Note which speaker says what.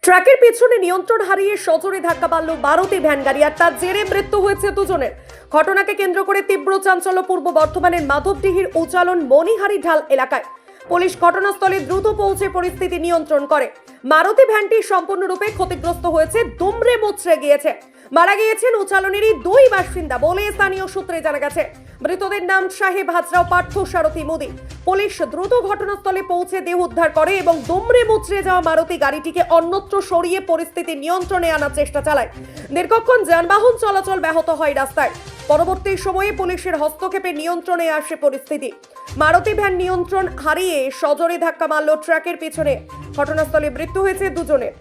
Speaker 1: ট্রাকের পেছনে নিয়ন্ত্রণ হারিয়ে সজোরে ধাক্কা মারল মারুতি ভ্যান গাড়ি, আর তার জেরে মৃত্যু হয়েছে দুজনের। ঘটনাকে কেন্দ্র করে তীব্র চাঞ্চল্য পূর্ব বর্ধমানের মাধবডিহির উচালন মণিহারি ঢাল এলাকায়। পুলিশ ঘটনাস্থলে দ্রুত পৌঁছে পরিস্থিতি নিয়ন্ত্রণ করে। মারুতি ভ্যানটি সম্পূর্ণরূপে ক্ষতিগ্রস্ত হয়েছে, দুমড়ে মুচড়ে গিয়েছে। মারা গিয়েছেন উচালনেরই দুই বাসিন্দা বলে স্থানীয় সূত্রে জানা গেছে। মৃতদের নাম সাহেব হাজরাও, পার্থ সারথী মোদী। পুলিশ দ্রুত ঘটনাস্থলে পৌঁছে দেহ উদ্ধার করে এবং দুমড়ে মুচড়ে যাওয়া মারুতি গাড়িটিকে অন্যত্র সরিয়ে পরিস্থিতি নিয়ন্ত্রণে আনার চেষ্টা চালায়। দীর্ঘক্ষণ যানবাহন চলাচল ব্যাহত হয় রাস্তায়। পরবর্তী সময়ে পুলিশের হস্তক্ষেপে নিয়ন্ত্রণে আসে পরিস্থিতি। মারুতি ভ্যান নিয়ন্ত্রণ হারিয়ে সজোরে ধাক্কা মারল ট্রাকের পিছনে। ঘটনাস্থলে মৃত্যু হয়েছে দুজনের।